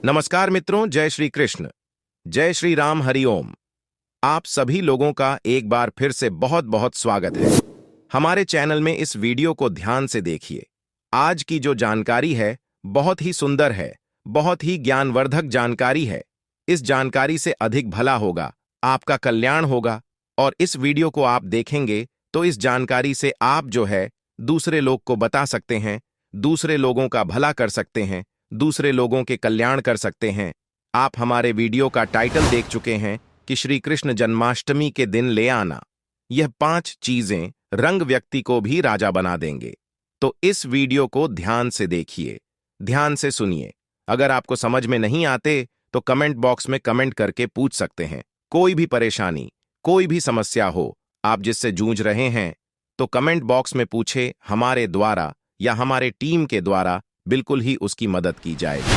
नमस्कार मित्रों, जय श्री कृष्ण, जय श्री राम, हरिओम। आप सभी लोगों का एक बार फिर से बहुत बहुत स्वागत है हमारे चैनल में। इस वीडियो को ध्यान से देखिए। आज की जो जानकारी है बहुत ही सुंदर है, बहुत ही ज्ञानवर्धक जानकारी है। इस जानकारी से अधिक भला होगा, आपका कल्याण होगा। और इस वीडियो को आप देखेंगे तो इस जानकारी से आप जो है दूसरे लोग को बता सकते हैं, दूसरे लोगों का भला कर सकते हैं, दूसरे लोगों के कल्याण कर सकते हैं। आप हमारे वीडियो का टाइटल देख चुके हैं कि श्री कृष्ण जन्माष्टमी के दिन ले आना। यह 5 चीजें रंग व्यक्ति को भी राजा बना देंगे। तो इस वीडियो को ध्यान से देखिए, ध्यान से सुनिए। अगर आपको समझ में नहीं आते तो कमेंट बॉक्स में कमेंट करके पूछ सकते हैं। कोई भी परेशानी, कोई भी समस्या हो, आप जिससे जूझ रहे हैं, तो कमेंट बॉक्स में पूछे, हमारे द्वारा या हमारे टीम के द्वारा बिल्कुल ही उसकी मदद की जाएगी।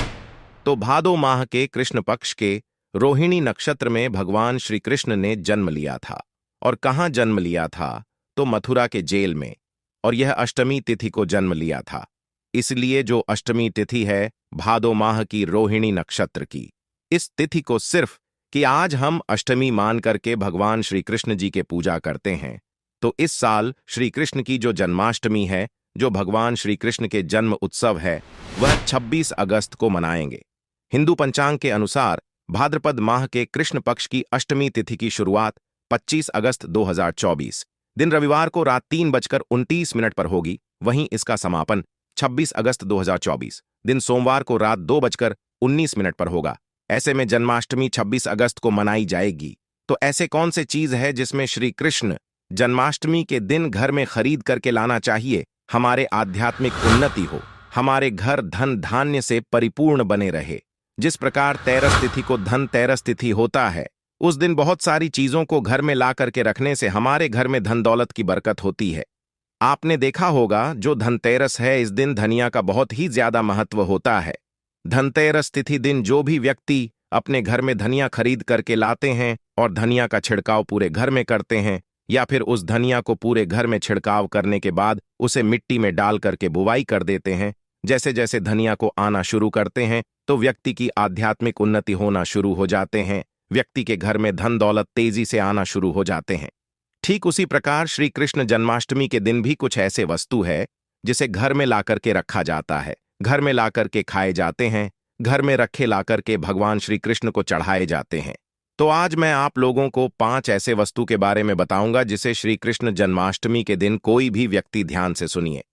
तो भादो माह के कृष्ण पक्ष के रोहिणी नक्षत्र में भगवान श्री कृष्ण ने जन्म लिया था। और कहाँ जन्म लिया था? तो मथुरा के जेल में। और यह अष्टमी तिथि को जन्म लिया था। इसलिए जो अष्टमी तिथि है भादो माह की रोहिणी नक्षत्र की, इस तिथि को सिर्फ कि आज हम अष्टमी मान करके भगवान श्री कृष्ण जी के पूजा करते हैं। तो इस साल श्री कृष्ण की जो जन्माष्टमी है, जो भगवान श्री कृष्ण के जन्म उत्सव है, वह 26 अगस्त को मनाएंगे। हिंदू पंचांग के अनुसार भाद्रपद माह के कृष्ण पक्ष की अष्टमी तिथि की शुरुआत 25 अगस्त 2024 दिन रविवार को रात 3:29 पर होगी। वहीं इसका समापन 26 अगस्त 2024 दिन सोमवार को रात 2:19 पर होगा। ऐसे में जन्माष्टमी 26 अगस्त को मनाई जाएगी। तो ऐसे कौन से चीज है जिसमें श्री कृष्ण जन्माष्टमी के दिन घर में खरीद करके लाना चाहिए? हमारे आध्यात्मिक उन्नति हो, हमारे घर धन धान्य से परिपूर्ण बने रहे। जिस प्रकार तेरस तिथि को धन तेरस तिथि होता है, उस दिन बहुत सारी चीजों को घर में ला करके रखने से हमारे घर में धन दौलत की बरकत होती है। आपने देखा होगा जो धनतेरस है, इस दिन धनिया का बहुत ही ज्यादा महत्व होता है। धनतेरस तिथि दिन जो भी व्यक्ति अपने घर में धनिया खरीद करके लाते हैं और धनिया का छिड़काव पूरे घर में करते हैं, या फिर उस धनिया को पूरे घर में छिड़काव करने के बाद उसे मिट्टी में डाल करके बुवाई कर देते हैं, जैसे जैसे धनिया को आना शुरू करते हैं तो व्यक्ति की आध्यात्मिक उन्नति होना शुरू हो जाते हैं। व्यक्ति के घर में धन दौलत तेजी से आना शुरू हो जाते हैं। ठीक उसी प्रकार श्री कृष्ण जन्माष्टमी के दिन भी कुछ ऐसे वस्तु है जिसे घर में ला करके रखा जाता है, घर में ला करके खाए जाते हैं, घर में रखे ला करके भगवान श्री कृष्ण को चढ़ाए जाते हैं। तो आज मैं आप लोगों को 5 ऐसे वस्तु के बारे में बताऊंगा जिसे श्री कृष्ण जन्माष्टमी के दिन कोई भी व्यक्ति, ध्यान से सुनिए,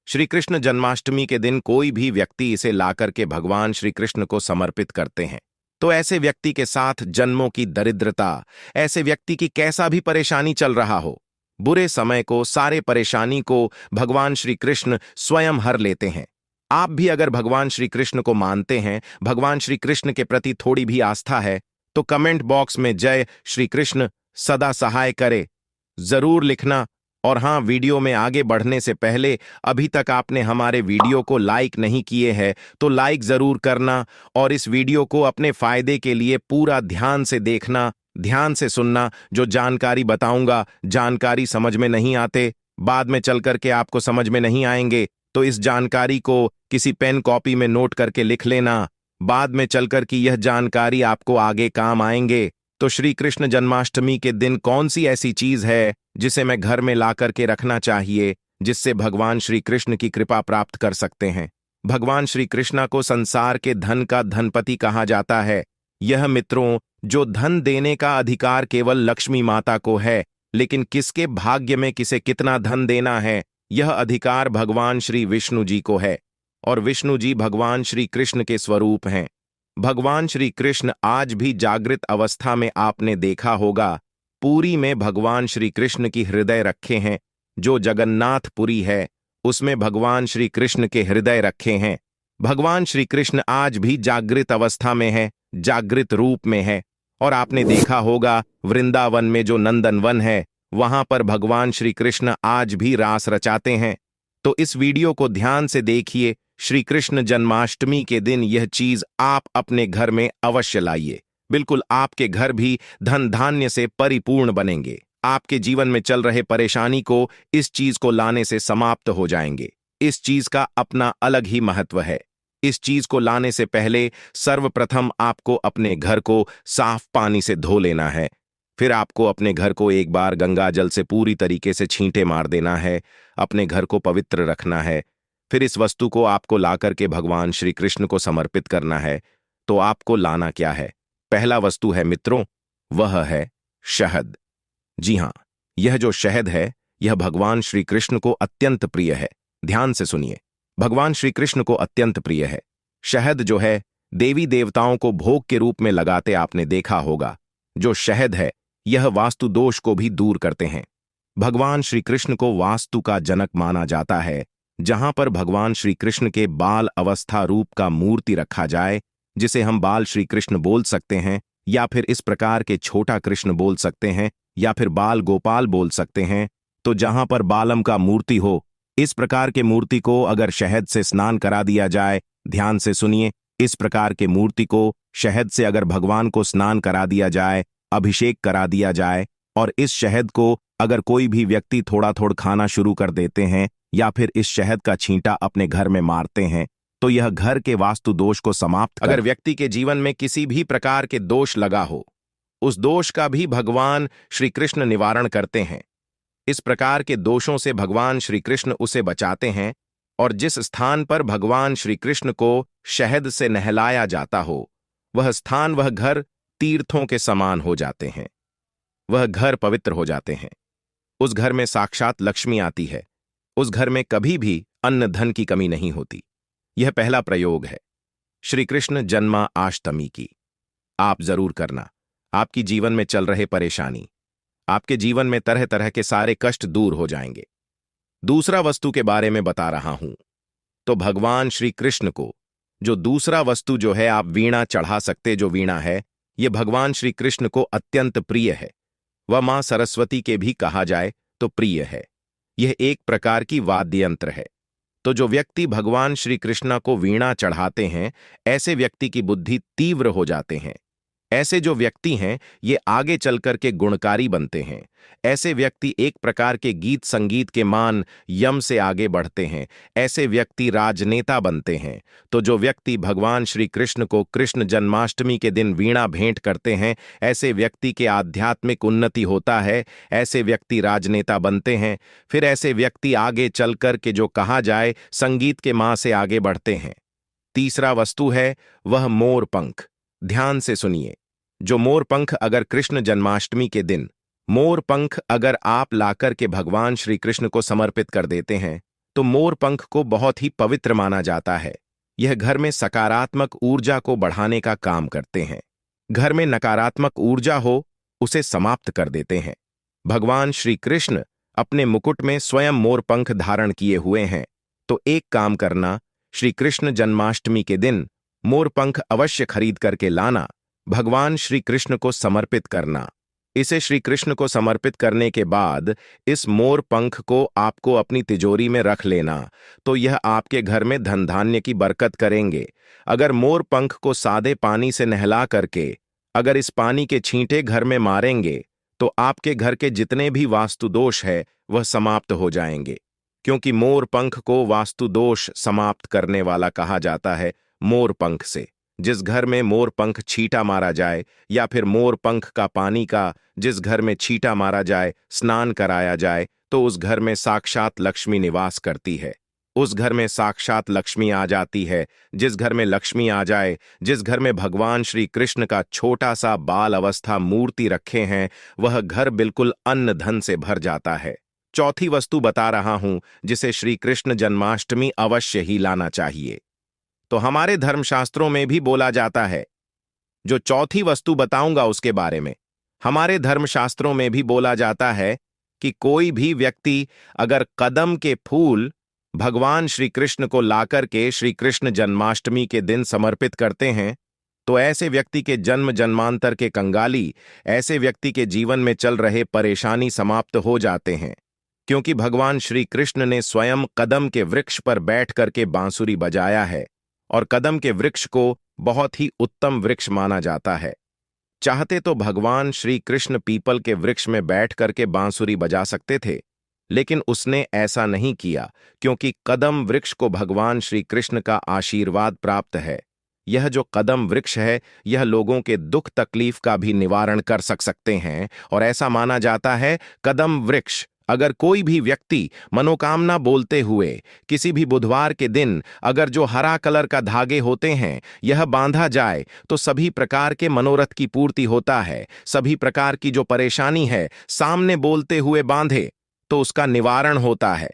श्री कृष्ण जन्माष्टमी के दिन कोई भी व्यक्ति इसे लाकर के भगवान श्री कृष्ण को समर्पित करते हैं। तो ऐसे व्यक्ति के साथ जन्मों की दरिद्रता, ऐसे व्यक्ति की कैसा भी परेशानी चल रहा हो, बुरे समय को, सारे परेशानी को भगवान श्री कृष्ण स्वयं हर लेते हैं। आप भी अगर भगवान श्री कृष्ण को मानते हैं, भगवान श्री कृष्ण के प्रति थोड़ी भी आस्था है, तो कमेंट बॉक्स में जय श्री कृष्ण सदा सहाय करे जरूर लिखना। और हाँ, वीडियो में आगे बढ़ने से पहले अभी तक आपने हमारे वीडियो को लाइक नहीं किए हैं तो लाइक जरूर करना, और इस वीडियो को अपने फायदे के लिए पूरा ध्यान से देखना, ध्यान से सुनना। जो जानकारी बताऊंगा, जानकारी समझ में नहीं आते, बाद में चल करके आपको समझ में नहीं आएंगे, तो इस जानकारी को किसी पेन कॉपी में नोट करके लिख लेना। बाद में चलकर की यह जानकारी आपको आगे काम आएंगे। तो श्री कृष्ण जन्माष्टमी के दिन कौन सी ऐसी चीज है जिसे मैं घर में ला करके रखना चाहिए, जिससे भगवान श्री कृष्ण की कृपा प्राप्त कर सकते हैं? भगवान श्री कृष्ण को संसार के धन का धनपति कहा जाता है। यह मित्रों, जो धन देने का अधिकार केवल लक्ष्मी माता को है, लेकिन किसके भाग्य में किसे कितना धन देना है, यह अधिकार भगवान श्री विष्णु जी को है। और विष्णु जी भगवान श्री कृष्ण के स्वरूप हैं। भगवान श्री कृष्ण आज भी जागृत अवस्था में आपने देखा होगा, पुरी में भगवान श्री कृष्ण की हृदय रखे हैं। जो जगन्नाथपुरी है उसमें भगवान श्री कृष्ण के हृदय रखे हैं। भगवान श्री कृष्ण आज भी जागृत अवस्था में है, जागृत रूप में है। और आपने देखा होगा वृंदावन में जो नंदनवन है, वहां पर भगवान श्री कृष्ण आज भी रास रचाते हैं। तो इस वीडियो को ध्यान से देखिए। श्री कृष्ण जन्माष्टमी के दिन यह चीज आप अपने घर में अवश्य लाइए। बिल्कुल आपके घर भी धन धान्य से परिपूर्ण बनेंगे। आपके जीवन में चल रहे परेशानी को इस चीज को लाने से समाप्त हो जाएंगे। इस चीज का अपना अलग ही महत्व है। इस चीज को लाने से पहले सर्वप्रथम आपको अपने घर को साफ पानी से धो लेना है। फिर आपको अपने घर को एक बार गंगा जल से पूरी तरीके से छींटे मार देना है। अपने घर को पवित्र रखना है। फिर इस वस्तु को आपको लाकर के भगवान श्री कृष्ण को समर्पित करना है। तो आपको लाना क्या है? पहला वस्तु है मित्रों, वह है शहद। जी हां, यह जो शहद है, यह भगवान श्री कृष्ण को अत्यंत प्रिय है। ध्यान से सुनिए, भगवान श्री कृष्ण को अत्यंत प्रिय है। शहद जो है, देवी देवताओं को भोग के रूप में लगाते आपने देखा होगा। जो शहद है, यह वास्तु दोष को भी दूर करते हैं। भगवान श्री कृष्ण को वास्तु का जनक माना जाता है। जहां पर भगवान श्री कृष्ण के बाल अवस्था रूप का मूर्ति रखा जाए, जिसे हम बाल श्री कृष्ण बोल सकते हैं, या फिर इस प्रकार के छोटा कृष्ण बोल सकते हैं, या फिर बाल गोपाल बोल सकते हैं। तो जहां पर बालम का मूर्ति हो, इस प्रकार के मूर्ति को अगर शहद से स्नान करा दिया जाए, ध्यान से सुनिए, इस प्रकार के मूर्ति को शहद से अगर भगवान को स्नान करा दिया जाए, अभिषेक करा दिया जाए, और इस शहद को अगर कोई भी व्यक्ति थोड़ा थोड़ा खाना शुरू कर देते हैं, या फिर इस शहद का छींटा अपने घर में मारते हैं, तो यह घर के वास्तु दोष को समाप्त अगर व्यक्ति के जीवन में किसी भी प्रकार के दोष लगा हो, उस दोष का भी भगवान श्री कृष्ण निवारण करते हैं। इस प्रकार के दोषों से भगवान श्री कृष्ण उसे बचाते हैं, और जिस स्थान पर भगवान श्री कृष्ण को शहद से नहलाया जाता हो, वह स्थान, वह घर तीर्थों के समान हो जाते हैं। वह घर पवित्र हो जाते हैं। उस घर में साक्षात लक्ष्मी आती है। उस घर में कभी भी अन्न धन की कमी नहीं होती। यह पहला प्रयोग है श्री कृष्ण जन्माष्टमी की। आप जरूर करना। आपकी जीवन में चल रहे परेशानी, आपके जीवन में तरह तरह के सारे कष्ट दूर हो जाएंगे। दूसरा वस्तु के बारे में बता रहा हूं। तो भगवान श्री कृष्ण को जो दूसरा वस्तु जो है, आप वीणा चढ़ा सकते। जो वीणा है, यह भगवान श्री कृष्ण को अत्यंत प्रिय है। वह मां सरस्वती के भी कहा जाए तो प्रिय है। यह एक प्रकार की वाद्य यंत्र है। तो जो व्यक्ति भगवान श्री कृष्ण को वीणा चढ़ाते हैं, ऐसे व्यक्ति की बुद्धि तीव्र हो जाते हैं। ऐसे जो व्यक्ति हैं, ये आगे चलकर के गुणकारी बनते हैं। ऐसे व्यक्ति एक प्रकार के गीत संगीत के मान यम से आगे बढ़ते हैं। ऐसे व्यक्ति राजनेता बनते हैं। तो जो व्यक्ति भगवान श्री कृष्ण को कृष्ण जन्माष्टमी के दिन वीणा भेंट करते हैं, ऐसे व्यक्ति के आध्यात्मिक उन्नति होता है। ऐसे व्यक्ति राजनेता बनते हैं। फिर ऐसे व्यक्ति आगे चलकर के जो कहा जाए संगीत के मां से आगे बढ़ते हैं। तीसरा वस्तु है वह मोर पंख। ध्यान से सुनिए, जो मोर पंख अगर कृष्ण जन्माष्टमी के दिन मोर पंख अगर आप लाकर के भगवान श्री कृष्ण को समर्पित कर देते हैं, तो मोर पंख को बहुत ही पवित्र माना जाता है। यह घर में सकारात्मक ऊर्जा को बढ़ाने का काम करते हैं। घर में नकारात्मक ऊर्जा हो, उसे समाप्त कर देते हैं। भगवान श्री कृष्ण अपने मुकुट में स्वयं मोर पंख धारण किए हुए हैं। तो एक काम करना, श्री कृष्ण जन्माष्टमी के दिन मोर पंख अवश्य खरीद करके लाना, भगवान श्री कृष्ण को समर्पित करना। इसे श्री कृष्ण को समर्पित करने के बाद इस मोर पंख को आपको अपनी तिजोरी में रख लेना। तो यह आपके घर में धन धान्य की बरकत करेंगे। अगर मोर पंख को सादे पानी से नहला करके अगर इस पानी के छींटे घर में मारेंगे, तो आपके घर के जितने भी वास्तु दोष है वह समाप्त हो जाएंगे। क्योंकि मोर पंख को वास्तु दोष समाप्त करने वाला कहा जाता है। मोर पंख से जिस घर में मोर पंख छींटा मारा जाए, या फिर मोर पंख का पानी का जिस घर में छींटा मारा जाए, स्नान कराया जाए, तो उस घर में साक्षात लक्ष्मी निवास करती है। उस घर में साक्षात लक्ष्मी आ जाती है। जिस घर में लक्ष्मी आ जाए, जिस घर में भगवान श्री कृष्ण का छोटा सा बाल अवस्था मूर्ति रखे हैं, वह घर बिल्कुल अन्न धन से भर जाता है। चौथी वस्तु बता रहा हूं, जिसे श्री कृष्ण जन्माष्टमी अवश्य ही लाना चाहिए। तो हमारे धर्मशास्त्रों में भी बोला जाता है, जो चौथी वस्तु बताऊंगा उसके बारे में, हमारे धर्मशास्त्रों में भी बोला जाता है कि कोई भी व्यक्ति अगर कदम के फूल भगवान श्री कृष्ण को लाकर के श्री कृष्ण जन्माष्टमी के दिन समर्पित करते हैं, तो ऐसे व्यक्ति के जन्म जन्मांतर के कंगाली, ऐसे व्यक्ति के जीवन में चल रहे परेशानी समाप्त हो जाते हैं। क्योंकि भगवान श्री कृष्ण ने स्वयं कदम के वृक्ष पर बैठ करके बांसुरी बजाया है, और कदम के वृक्ष को बहुत ही उत्तम वृक्ष माना जाता है। चाहते तो भगवान श्री कृष्ण पीपल के वृक्ष में बैठ करके बांसुरी बजा सकते थे, लेकिन उसने ऐसा नहीं किया क्योंकि कदम वृक्ष को भगवान श्री कृष्ण का आशीर्वाद प्राप्त है। यह जो कदम वृक्ष है, यह लोगों के दुख तकलीफ का भी निवारण कर सकते हैं। और ऐसा माना जाता है, कदम वृक्ष अगर कोई भी व्यक्ति मनोकामना बोलते हुए किसी भी बुधवार के दिन अगर जो हरा कलर का धागे होते हैं यह बांधा जाए तो सभी प्रकार के मनोरथ की पूर्ति होता है। सभी प्रकार की जो परेशानी है सामने बोलते हुए बांधे तो उसका निवारण होता है।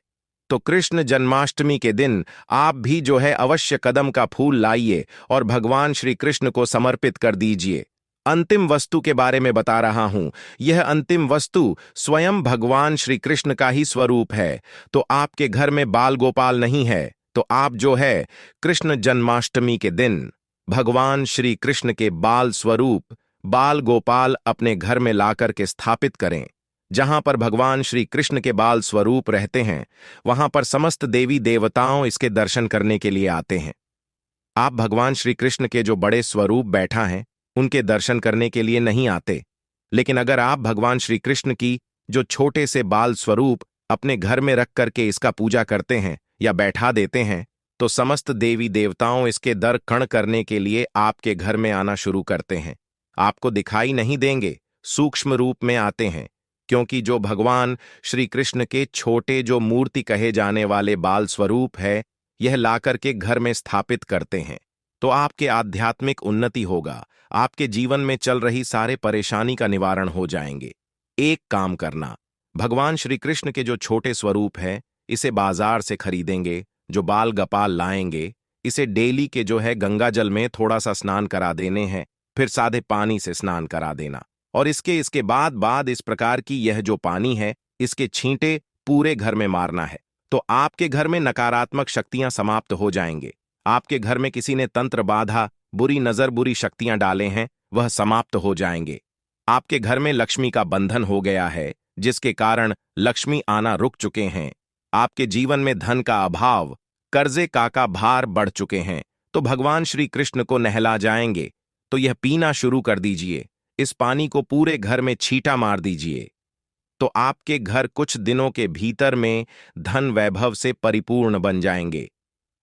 तो कृष्ण जन्माष्टमी के दिन आप भी जो है अवश्य कदम का फूल लाइए और भगवान श्री कृष्ण को समर्पित कर दीजिए। अंतिम वस्तु के बारे में बता रहा हूं, यह अंतिम वस्तु स्वयं भगवान श्री कृष्ण का ही स्वरूप है। तो आपके घर में बाल गोपाल नहीं है तो आप जो है कृष्ण जन्माष्टमी के दिन भगवान श्री कृष्ण के बाल स्वरूप बाल गोपाल अपने घर में लाकर के स्थापित करें। जहां पर भगवान श्री कृष्ण के बाल स्वरूप रहते हैं वहां पर समस्त देवी देवताओं इसके दर्शन करने के लिए आते हैं। आप भगवान श्री कृष्ण के जो बड़े स्वरूप बैठा हैं उनके दर्शन करने के लिए नहीं आते, लेकिन अगर आप भगवान श्री कृष्ण की जो छोटे से बाल स्वरूप अपने घर में रख करके इसका पूजा करते हैं या बैठा देते हैं तो समस्त देवी देवताओं इसके दर कण करने के लिए आपके घर में आना शुरू करते हैं। आपको दिखाई नहीं देंगे, सूक्ष्म रूप में आते हैं, क्योंकि जो भगवान श्री कृष्ण के छोटे जो मूर्ति कहे जाने वाले बाल स्वरूप है यह लाकर के घर में स्थापित करते हैं। तो आपके आध्यात्मिक उन्नति होगा, आपके जीवन में चल रही सारे परेशानी का निवारण हो जाएंगे। एक काम करना, भगवान श्री कृष्ण के जो छोटे स्वरूप है इसे बाजार से खरीदेंगे, जो बाल गपाल लाएंगे, इसे डेली के जो है गंगा जल में थोड़ा सा स्नान करा देने हैं, फिर सादे पानी से स्नान करा देना। और इसके बाद इस प्रकार की यह जो पानी है इसके छींटे पूरे घर में मारना है। तो आपके घर में नकारात्मक शक्तियां समाप्त हो जाएंगे। आपके घर में किसी ने तंत्र बाधा, बुरी नजर, बुरी शक्तियां डाले हैं, वह समाप्त हो जाएंगे। आपके घर में लक्ष्मी का बंधन हो गया है जिसके कारण लक्ष्मी आना रुक चुके हैं। आपके जीवन में धन का अभाव, कर्जे का भार बढ़ चुके हैं, तो भगवान श्री कृष्ण को नहला जाएंगे। तो यह पीना शुरू कर दीजिए, इस पानी को पूरे घर में छींटा मार दीजिए। तो आपके घर कुछ दिनों के भीतर में धन वैभव से परिपूर्ण बन जाएंगे।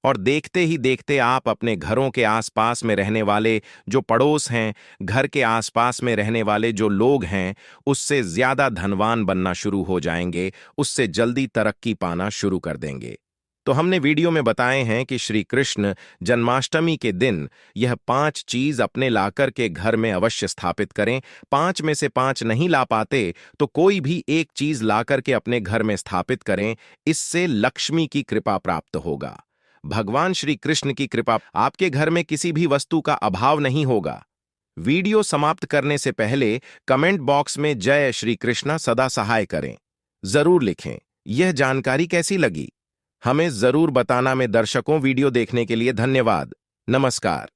और देखते ही देखते आप अपने घरों के आसपास में रहने वाले जो पड़ोस हैं, घर के आसपास में रहने वाले जो लोग हैं, उससे ज्यादा धनवान बनना शुरू हो जाएंगे, उससे जल्दी तरक्की पाना शुरू कर देंगे। तो हमने वीडियो में बताए हैं कि श्री कृष्ण जन्माष्टमी के दिन यह 5 चीज अपने लाकर के घर में अवश्य स्थापित करें। 5 में से 5 नहीं ला पाते तो कोई भी एक चीज लाकर के अपने घर में स्थापित करें, इससे लक्ष्मी की कृपा प्राप्त होगा। भगवान श्री कृष्ण की कृपा, आपके घर में किसी भी वस्तु का अभाव नहीं होगा। वीडियो समाप्त करने से पहले कमेंट बॉक्स में जय श्री कृष्णा सदा सहाय करें जरूर लिखें। यह जानकारी कैसी लगी हमें जरूर बताना। में दर्शकों, वीडियो देखने के लिए धन्यवाद। नमस्कार।